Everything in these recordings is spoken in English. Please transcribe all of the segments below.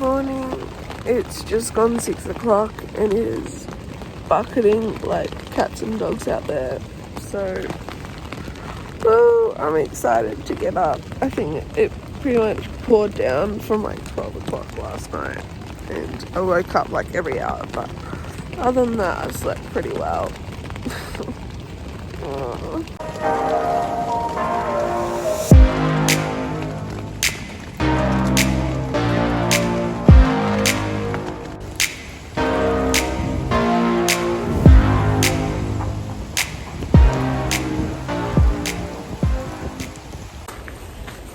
morning. It's just gone 6 o'clock and it is bucketing like cats and dogs out there. So, well, I'm excited to get up. I think it pretty much poured down from like 12 o'clock last night and I woke up like every hour, but other than that I slept pretty well.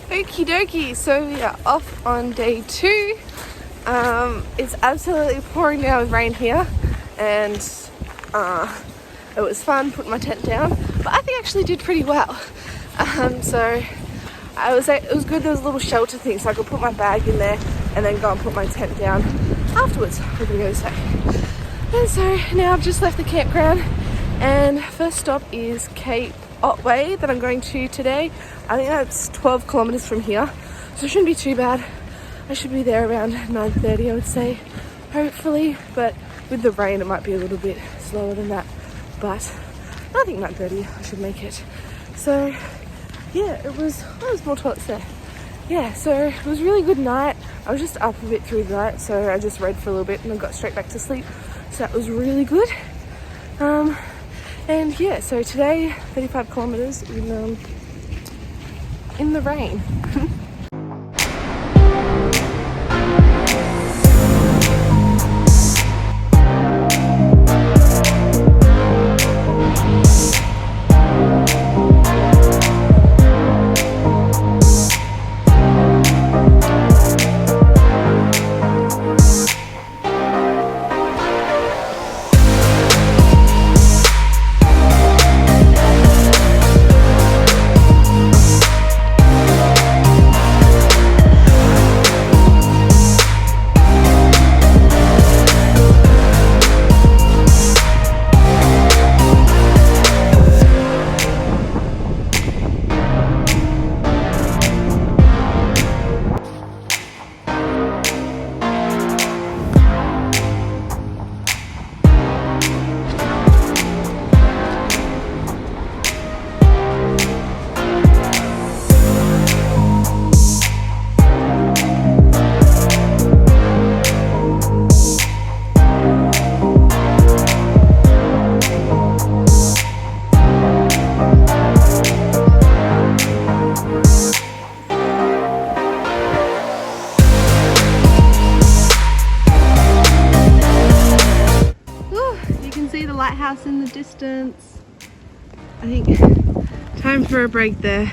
Okie dokie, so we are off on day 2. It's absolutely pouring down with rain here, and it was fun putting my tent down, but I think I actually did pretty well. So it was good. There was a little shelter thing, so I could put my bag in there and then go and put my tent down afterwards. We're gonna go this way. And so now I've just left the campground, and first stop is Cape Otway that I'm going to today. I think that's 12 kilometers from here, so it shouldn't be too bad. I should be there around 9:30, I would say, hopefully, but with the rain it might be a little bit slower than that, but I think 9:30 I should make it. So yeah, it was more toilets there. Yeah, so it was a really good night. I was just up a bit through the night, so I just read for a little bit and I got straight back to sleep, so that was really good. And yeah, so today 35 kilometers in the rain. Lighthouse in the distance. I think time for a break there.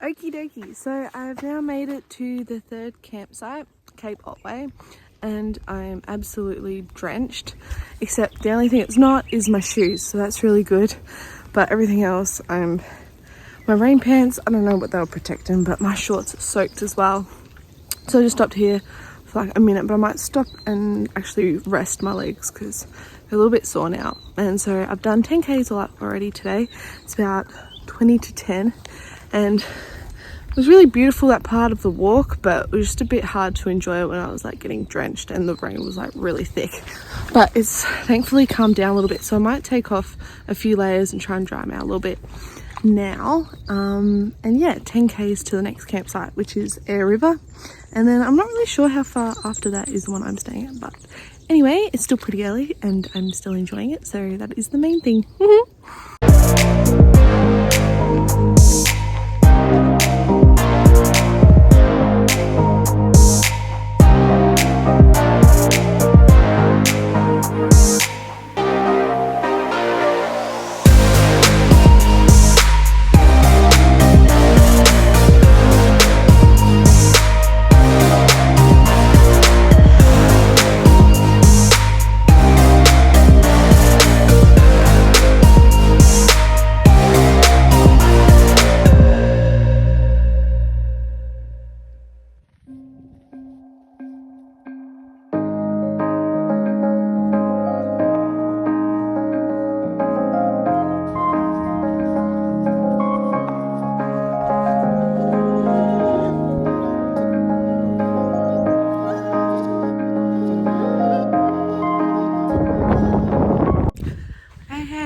Okie dokie, so I've now made it to the 3rd campsite, Cape Otway, and I'm absolutely drenched, except the only thing it's not is my shoes, so that's really good. But everything else, my rain pants, I don't know what they'll protect them, but my shorts are soaked as well. So I just stopped here for like a minute, but I might stop and actually rest my legs because they're a little bit sore now. And so I've done 10Ks already today. It's about 20 to 10, and it was really beautiful, that part of the walk, but it was just a bit hard to enjoy it when I was like getting drenched and the rain was like really thick. But it's thankfully calmed down a little bit, so I might take off a few layers and try and dry them out a little bit now. And yeah, 10Ks to the next campsite, which is Air River, and then I'm not really sure how far after that is the one I'm staying at, but anyway, it's still pretty early and I'm still enjoying it, so that is the main thing.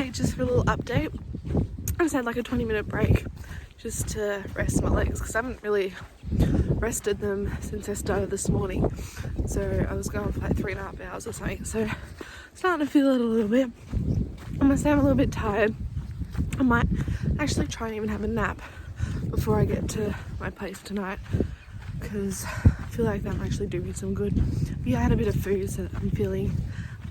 quickly, just for a little update, I just had like a 20-minute break just to rest my legs because I haven't really rested them since I started this morning. So I was going for like 3.5 hours or something. So starting to feel it a little bit. I must say I'm a little bit tired. I might actually try and even have a nap before I get to my place tonight because I feel like that might actually do me some good. But yeah, I had a bit of food, so I'm feeling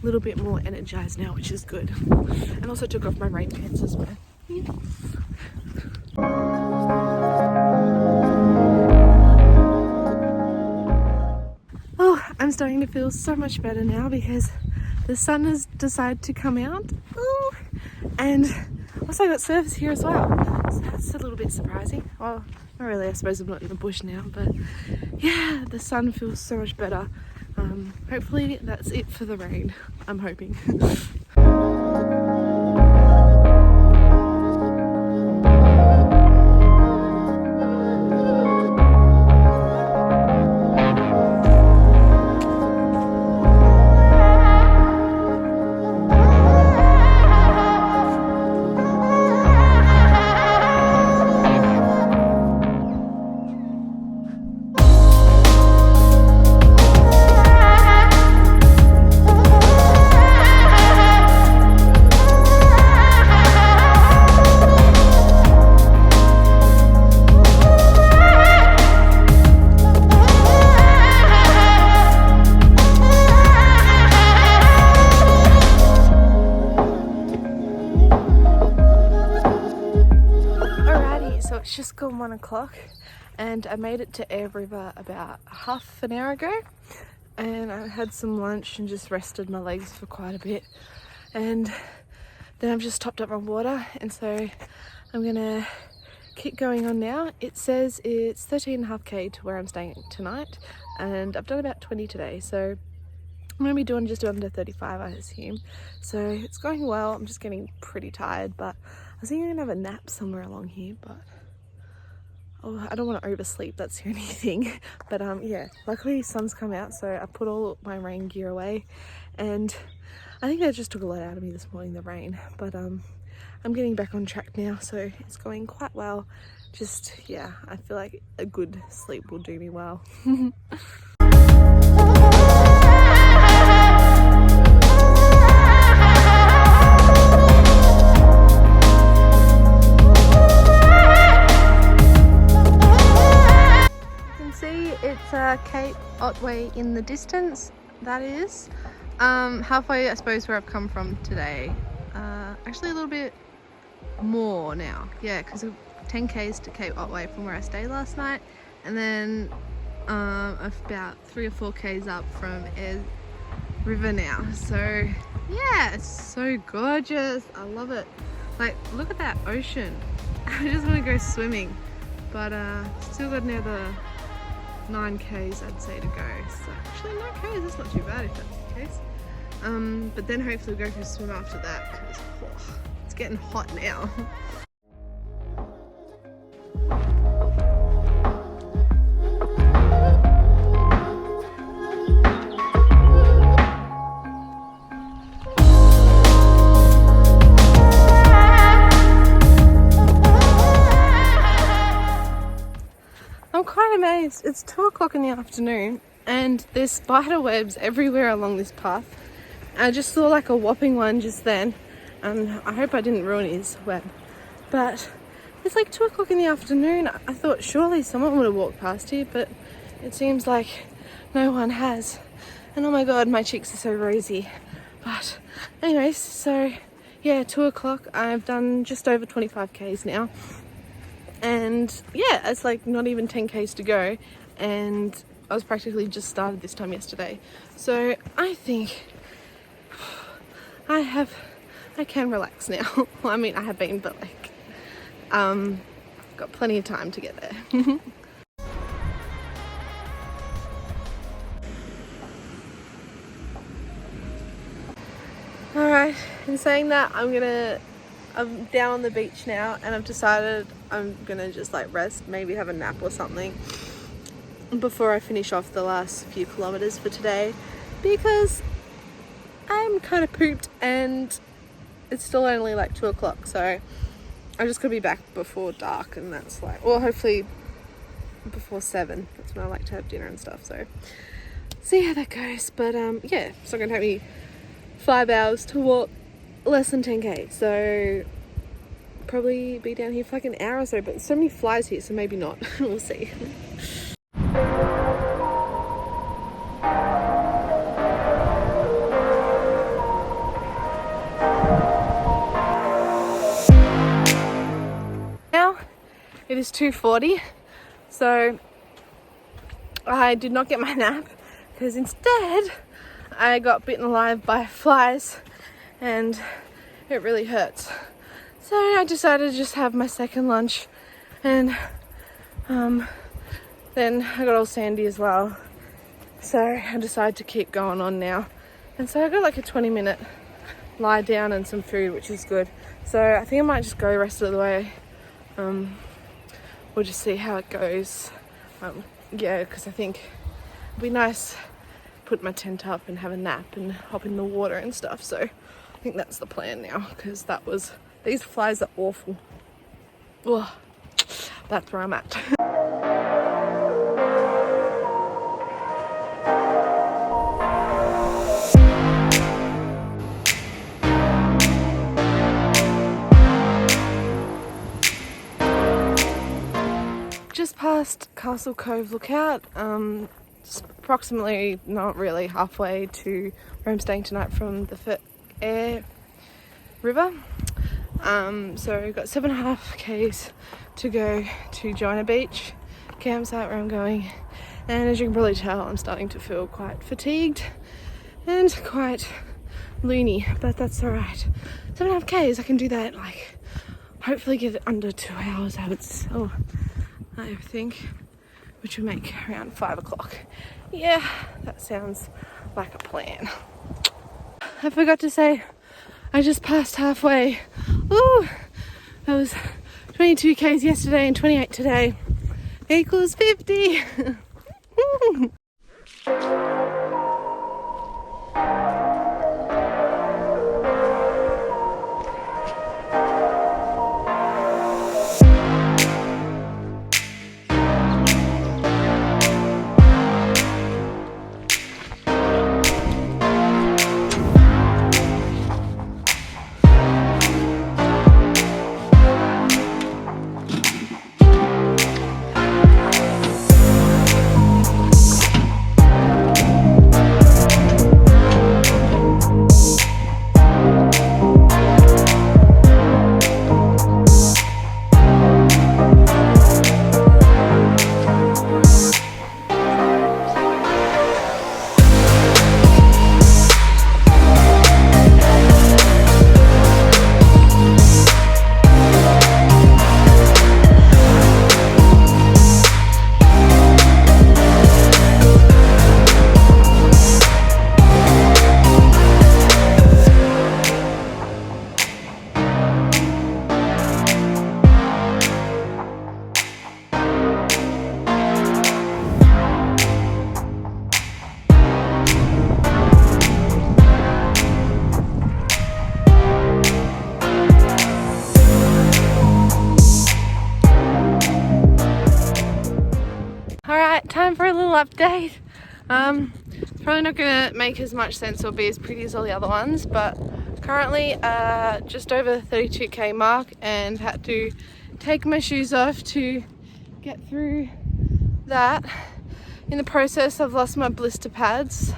a little bit more energized now, which is good. And also took off my rain pants as well. Yeah. Oh, I'm starting to feel so much better now because the sun has decided to come out. Ooh. And also got service here as well, so that's a little bit surprising. Well, not really, I suppose I'm not in the bush now, but yeah, the sun feels so much better. Hopefully that's it for the rain, I'm hoping. It's just gone 1 o'clock and I made it to Air River about half an hour ago, and I had some lunch and just rested my legs for quite a bit, and then I've just topped up my water, and so I'm gonna keep going on now. It says it's 13.5k to where I'm staying tonight, and I've done about 20 today, so I'm gonna be doing just under 35, I assume. So it's going well. I'm just getting pretty tired, but I was thinking I'm gonna have a nap somewhere along here, but I don't want to oversleep, that's the only thing. But yeah, luckily sun's come out, so I put all my rain gear away, and I think that just took a lot out of me this morning, the rain. But I'm getting back on track now, so it's going quite well. Just, yeah, I feel like a good sleep will do me well. It's Cape Otway in the distance, that is. Halfway, I suppose, where I've come from today. Actually a little bit more now, yeah, because 10k's to Cape Otway from where I stayed last night, and then about 3 or 4k's up from Air River now. So yeah, it's so gorgeous. I love it. Like, look at that ocean. I just want to go swimming, but still got another 9k's I'd say to go. So actually 9k's, that's not too bad if that's the case. But then hopefully we'll go for a swim after that, because it's getting hot now. I'm quite amazed. It's 2 o'clock in the afternoon and there's spider webs everywhere along this path. I just saw like a whopping one just then, and I hope I didn't ruin his web. But it's like 2 o'clock in the afternoon. I thought surely someone would have walked past here, but it seems like no one has. And oh my god, my cheeks are so rosy. But anyways, so yeah, 2 o'clock. I've done just over 25k's now. And yeah, it's like not even 10k's to go, and I was practically just started this time yesterday. So I think I can relax now. Well, I mean, I have been, but like got plenty of time to get there. Alright, in saying that, I'm down on the beach now, and I've decided I'm gonna just like rest, maybe have a nap or something before I finish off the last few kilometers for today, because I'm kind of pooped and it's still only like 2 o'clock, so I just gotta be back before dark, and that's like, well, hopefully before 7. That's when I like to have dinner and stuff, so see how that goes. But yeah, it's not gonna take me 5 hours to walk less than 10k, so probably be down here for like an hour or so, but so many flies here, so maybe not. We'll see. Now it is 2:40, so I did not get my nap because instead I got bitten alive by flies and it really hurts. So I decided to just have my second lunch, and then I got all sandy as well. So I decided to keep going on now. And so I got like a 20-minute lie down and some food, which is good. So I think I might just go the rest of the way. We'll just see how it goes. Yeah, because I think it'd be nice put my tent up and have a nap and hop in the water and stuff. So I think that's the plan now, because these flies are awful. Ugh, that's where I'm at. Just past Castle Cove Lookout, approximately, not really, halfway to where I'm staying tonight from the Air River. So we've got 7.5 k's to go to Joanna Beach campsite where I'm going, and as you can probably tell, I'm starting to feel quite fatigued and quite loony, but that's alright. 7.5 k's, I can do that, like, hopefully get it under 2 hours, I think, which would make around 5 o'clock. Yeah, that sounds like a plan. I forgot to say, I just passed halfway. Ooh, that was 22 k's yesterday and 28 today. Equals 50. Alright, time for a little update. Probably not going to make as much sense or be as pretty as all the other ones, but currently just over the 32k mark, and had to take my shoes off to get through that. In the process, I've lost my blister pads,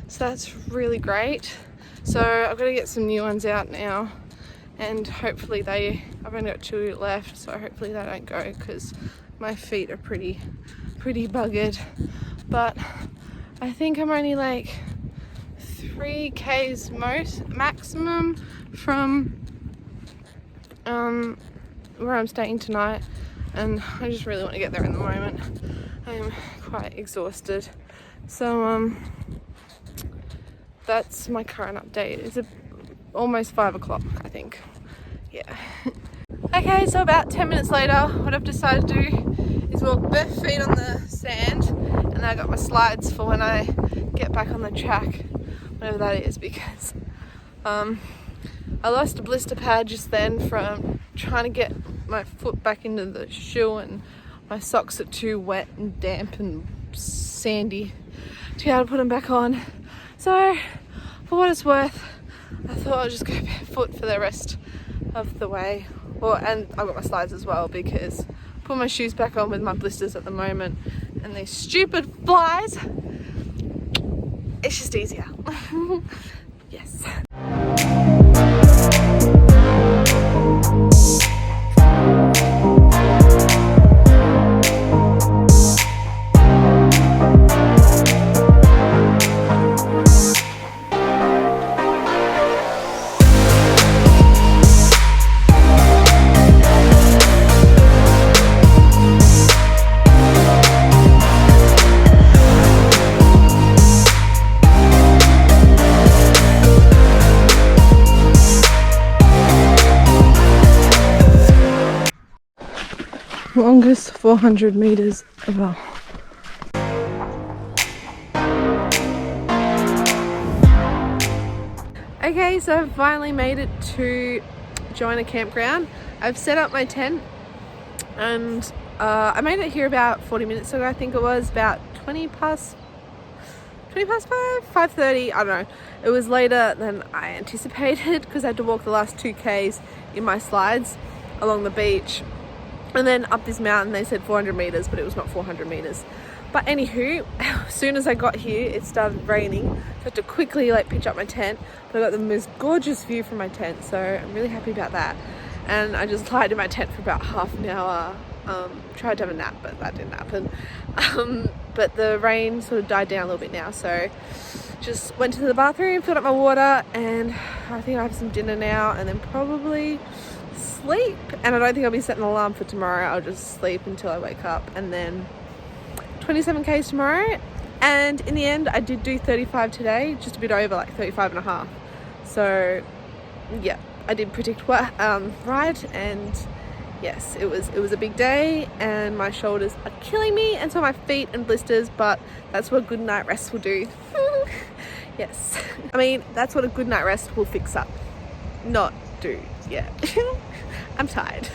so that's really great. So I've got to get some new ones out now, and hopefully I've only got 2 left, so hopefully they don't go, because my feet are pretty buggered. But I think I'm only like 3k's maximum from where I'm staying tonight, and I just really want to get there in the moment. I'm quite exhausted, so that's my current update. It's almost 5 o'clock, I think. Yeah. Okay, so about 10 minutes later, what I've decided to do is walk bare feet on the sand, and I got my slides for when I get back on the track, whatever that is, because I I lost a blister pad just then from trying to get my foot back into the shoe, and my socks are too wet and damp and sandy to be able to put them back on. So for what it's worth, I thought I'll just go barefoot for the rest of the way. Well, and I've got my slides as well because I put my shoes back on with my blisters at the moment, and these stupid flies, it's just easier. Yes. Longest 400 meters ever. Okay, so I've finally made it to Joiner Campground. I've set up my tent, and I made it here about 40 minutes ago. I think it was about 20 past 5:30, I don't know. It was later than I anticipated because I had to walk the last 2Ks in my slides along the beach. And then up this mountain, they said 400 meters, but it was not 400 meters. But anywho, as soon as I got here, it started raining. So I had to quickly pitch up my tent. But I got the most gorgeous view from my tent, so I'm really happy about that. And I just lied in my tent for about half an hour. Tried to have a nap, but that didn't happen. But the rain sort of died down a little bit now, so just went to the bathroom, filled up my water, and I think I have some dinner now, and then probably sleep. And I don't think I'll be setting an alarm for tomorrow. I'll just sleep until I wake up, and then 27Ks tomorrow. And in the end, I did do 35 today, just a bit over, 35 and a half. So yeah, I did predict right, and yes, it was a big day, and my shoulders are killing me, and so my feet and blisters, but that's what a good night rest will do. Yes, I mean, that's what a good night rest will fix up, not do. Yeah. I'm tired.